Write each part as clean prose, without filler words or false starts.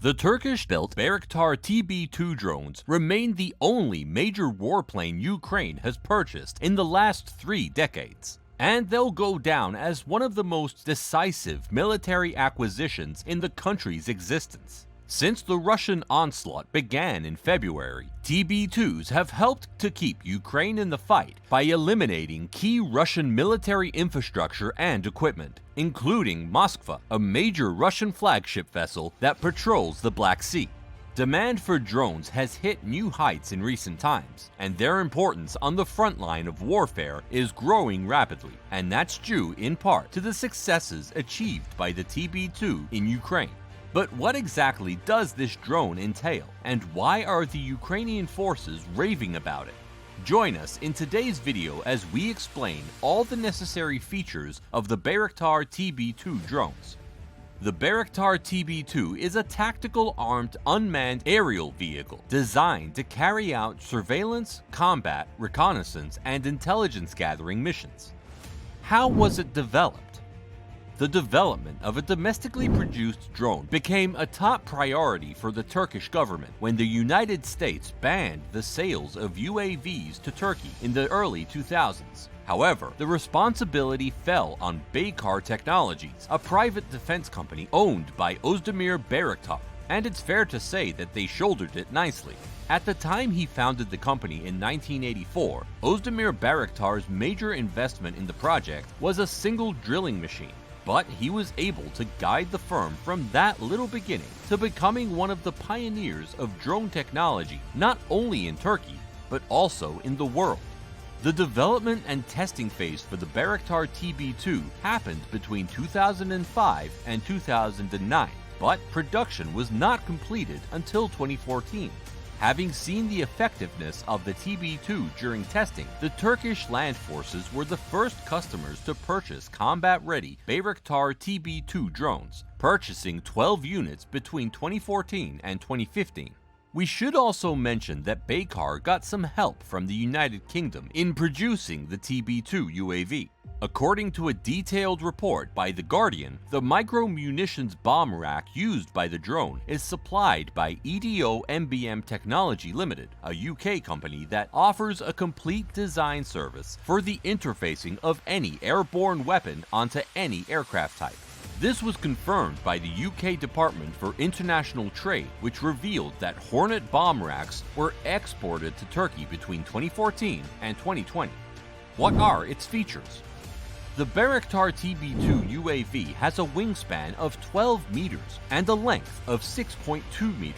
The Turkish-built Bayraktar TB2 drones remain the only major warplane Ukraine has purchased in the last 3 decades, and they'll go down as one of the most decisive military acquisitions in the country's existence. Since the Russian onslaught began in February, TB2s have helped to keep Ukraine in the fight by eliminating key Russian military infrastructure and equipment, including Moskva, a major Russian flagship vessel that patrols the Black Sea. Demand for drones has hit new heights in recent times, and their importance on the front line of warfare is growing rapidly, and that's due in part to the successes achieved by the TB2 in Ukraine. But what exactly does this drone entail, and why are the Ukrainian forces raving about it? Join us in today's video as we explain all the necessary features of the Bayraktar TB2 drones. The Bayraktar TB2 is a tactical armed unmanned aerial vehicle designed to carry out surveillance, combat, reconnaissance, and intelligence gathering missions. How was it developed? The development of a domestically produced drone became a top priority for the Turkish government when the United States banned the sales of UAVs to Turkey in the early 2000s. However, the responsibility fell on Baykar Technologies, a private defense company owned by Özdemir Bayraktar, and it's fair to say that they shouldered it nicely. At the time he founded the company in 1984, Özdemir Bayraktar's major investment in the project was a single drilling machine. But he was able to guide the firm from that little beginning to becoming one of the pioneers of drone technology, not only in Turkey, but also in the world. The development and testing phase for the Bayraktar TB2 happened between 2005 and 2009, but production was not completed until 2014. Having seen the effectiveness of the TB2 during testing, the Turkish land forces were the first customers to purchase combat-ready Bayraktar TB2 drones, purchasing 12 units between 2014 and 2015. We should also mention that Baykar got some help from the United Kingdom in producing the TB2 UAV. According to a detailed report by The Guardian, the micro-munitions bomb rack used by the drone is supplied by EDO MBM Technology Limited, a UK company that offers a complete design service for the interfacing of any airborne weapon onto any aircraft type. This was confirmed by the UK Department for International Trade, which revealed that Hornet bomb racks were exported to Turkey between 2014 and 2020. What are its features? The Bayraktar TB2 UAV has a wingspan of 12 meters and a length of 6.2 meters.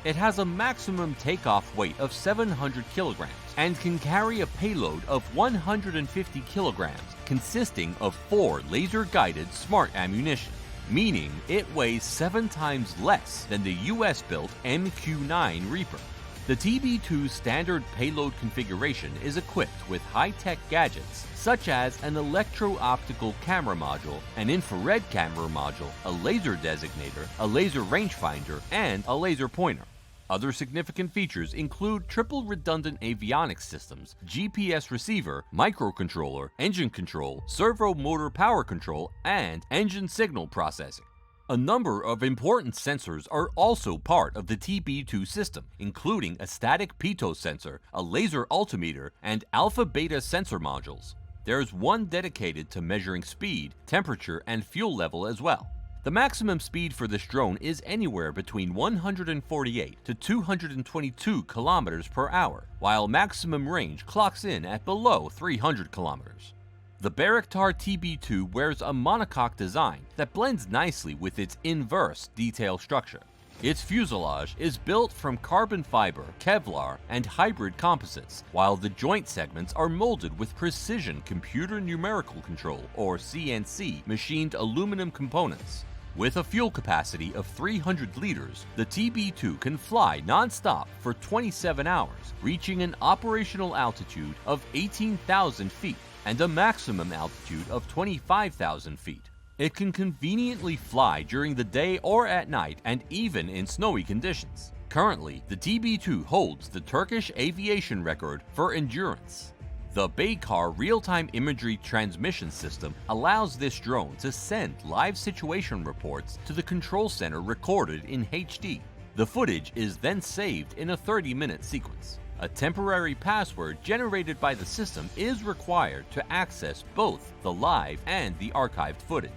It has a maximum takeoff weight of 700 kilograms and can carry a payload of 150 kilograms consisting of 4 laser-guided smart ammunition, meaning it weighs 7 times less than the US-built MQ-9 Reaper. The TB2's standard payload configuration is equipped with high-tech gadgets such as an electro-optical camera module, an infrared camera module, a laser designator, a laser rangefinder, and a laser pointer. Other significant features include triple redundant avionics systems, GPS receiver, microcontroller, engine control, servo motor power control, and engine signal processing. A number of important sensors are also part of the TB2 system, including a static pitot sensor, a laser altimeter, and alpha-beta sensor modules. There's one dedicated to measuring speed, temperature, and fuel level as well. The maximum speed for this drone is anywhere between 148 to 222 kilometers per hour, while maximum range clocks in at below 300 kilometers. The Bayraktar TB2 wears a monocoque design that blends nicely with its inverse detail structure. Its fuselage is built from carbon fiber, Kevlar, and hybrid composites, while the joint segments are molded with precision computer numerical control, or CNC, machined aluminum components. With a fuel capacity of 300 liters, the TB2 can fly non-stop for 27 hours, reaching an operational altitude of 18,000 feet and a maximum altitude of 25,000 feet. It can conveniently fly during the day or at night and even in snowy conditions. Currently, the TB2 holds the Turkish aviation record for endurance. The Baykar real-time imagery transmission system allows this drone to send live situation reports to the control center recorded in HD. The footage is then saved in a 30-minute sequence. A temporary password generated by the system is required to access both the live and the archived footage.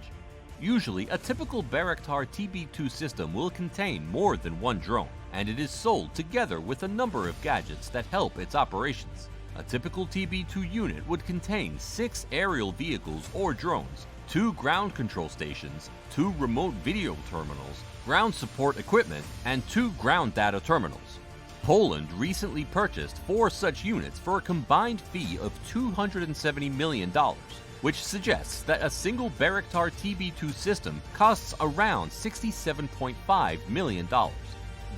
Usually, a typical Bayraktar TB2 system will contain more than one drone, and it is sold together with a number of gadgets that help its operations. A typical TB2 unit would contain 6 aerial vehicles or drones, 2 ground control stations, 2 remote video terminals, ground support equipment, and 2 ground data terminals. Poland recently purchased 4 such units for a combined fee of $270 million, which suggests that a single Bayraktar TB2 system costs around $67.5 million.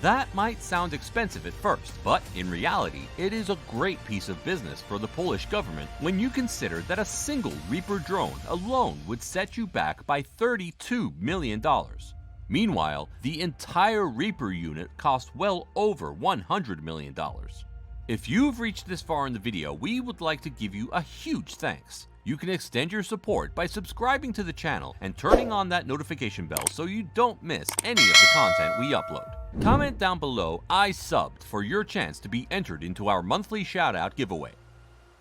That might sound expensive at first, but in reality, it is a great piece of business for the Polish government when you consider that a single Reaper drone alone would set you back by $32 million. Meanwhile, the entire Reaper unit cost well over $100 million. If you've reached this far in the video, we would like to give you a huge thanks. You can extend your support by subscribing to the channel and turning on that notification bell so you don't miss any of the content we upload. Comment down below "I subbed" for your chance to be entered into our monthly shoutout giveaway.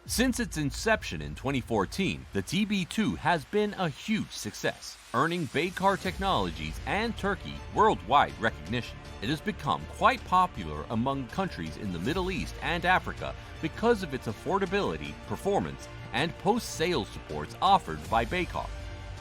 Since its inception in 2014, the TB2 has been a huge success, earning Baykar Technologies and Turkey worldwide recognition. It has become quite popular among countries in the Middle East and Africa because of its affordability, performance, and post-sales supports offered by Baykar.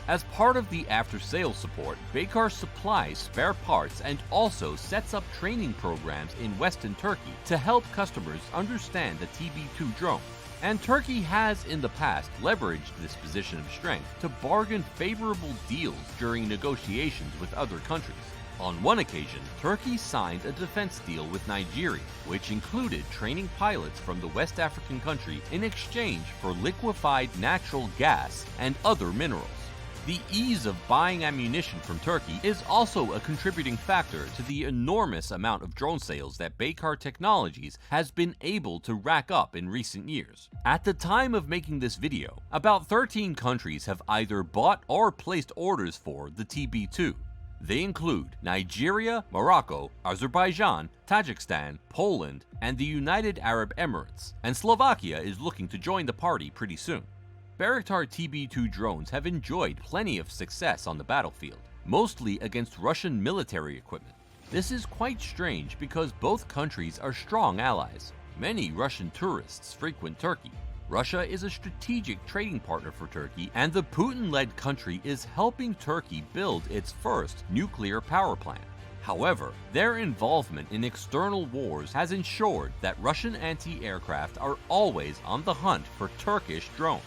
As part of the after-sales support, Baykar supplies spare parts and also sets up training programs in Western Turkey to help customers understand the TB2 drone. And Turkey has in the past leveraged this position of strength to bargain favorable deals during negotiations with other countries. On one occasion, Turkey signed a defense deal with Nigeria, which included training pilots from the West African country in exchange for liquefied natural gas and other minerals. The ease of buying ammunition from Turkey is also a contributing factor to the enormous amount of drone sales that Baykar Technologies has been able to rack up in recent years. At the time of making this video, about 13 countries have either bought or placed orders for the TB2. They include Nigeria, Morocco, Azerbaijan, Tajikistan, Poland, and the United Arab Emirates, and Slovakia is looking to join the party pretty soon. Bayraktar TB2 drones have enjoyed plenty of success on the battlefield, mostly against Russian military equipment. This is quite strange because both countries are strong allies. Many Russian tourists frequent Turkey. Russia is a strategic trading partner for Turkey, and the Putin-led country is helping Turkey build its first nuclear power plant. However, their involvement in external wars has ensured that Russian anti-aircraft are always on the hunt for Turkish drones.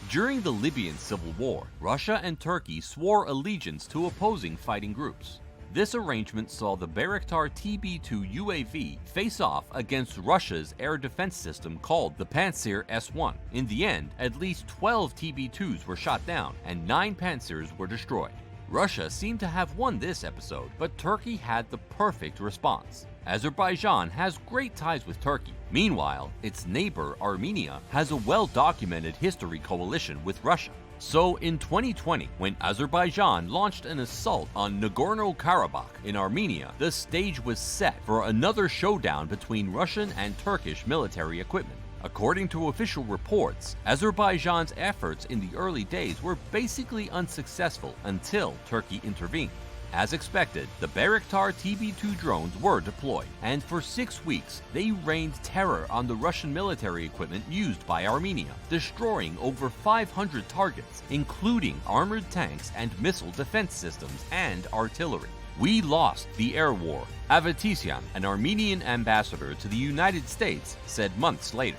During the Libyan civil war, Russia and Turkey swore allegiance to opposing fighting groups. This arrangement saw the Bayraktar TB2 UAV face off against Russia's air defense system called the Pantsir S-1. In the end, at least 12 TB2s were shot down and 9 Pantsirs were destroyed. Russia seemed to have won this episode, but Turkey had the perfect response. Azerbaijan has great ties with Turkey. Meanwhile, its neighbor Armenia has a well-documented history coalition with Russia. So in 2020, when Azerbaijan launched an assault on Nagorno-Karabakh in Armenia, the stage was set for another showdown between Russian and Turkish military equipment. According to official reports, Azerbaijan's efforts in the early days were basically unsuccessful until Turkey intervened. As expected, the Bayraktar TB2 drones were deployed, and for 6 weeks, they rained terror on the Russian military equipment used by Armenia, destroying over 500 targets, including armored tanks and missile defense systems and artillery. "We lost the air war," Avatisyan, an Armenian ambassador to the United States, said months later.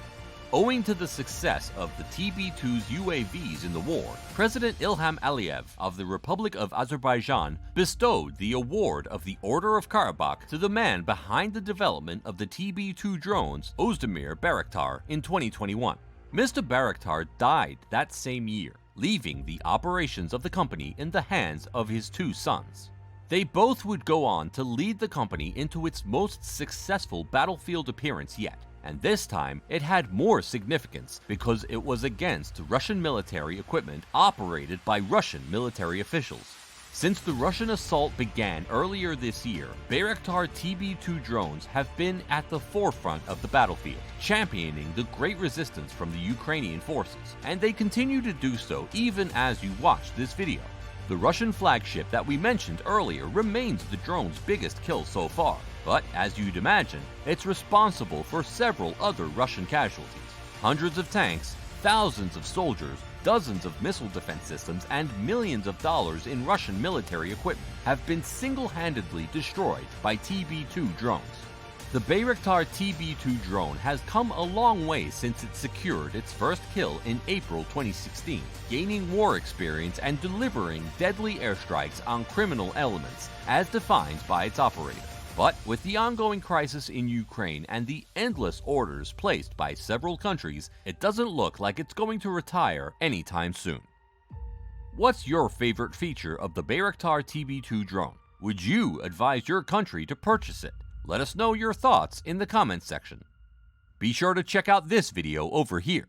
Owing to the success of the TB2's UAVs in the war, President Ilham Aliyev of the Republic of Azerbaijan bestowed the award of the Order of Karabakh to the man behind the development of the TB2 drones, Özdemir Bayraktar, in 2021. Mr. Bayraktar died that same year, leaving the operations of the company in the hands of his 2 sons. They both would go on to lead the company into its most successful battlefield appearance yet. And this time, it had more significance because it was against Russian military equipment operated by Russian military officials. Since the Russian assault began earlier this year, Bayraktar TB2 drones have been at the forefront of the battlefield, championing the great resistance from the Ukrainian forces, and they continue to do so even as you watch this video. The Russian flagship that we mentioned earlier remains the drone's biggest kill so far, but as you'd imagine, it's responsible for several other Russian casualties. Hundreds of tanks, thousands of soldiers, dozens of missile defense systems, and millions of dollars in Russian military equipment have been single-handedly destroyed by TB2 drones. The Bayraktar TB2 drone has come a long way since it secured its first kill in April 2016, gaining war experience and delivering deadly airstrikes on criminal elements, as defined by its operator. But with the ongoing crisis in Ukraine and the endless orders placed by several countries, it doesn't look like it's going to retire anytime soon. What's your favorite feature of the Bayraktar TB2 drone? Would you advise your country to purchase it? Let us know your thoughts in the comments section. Be sure to check out this video over here.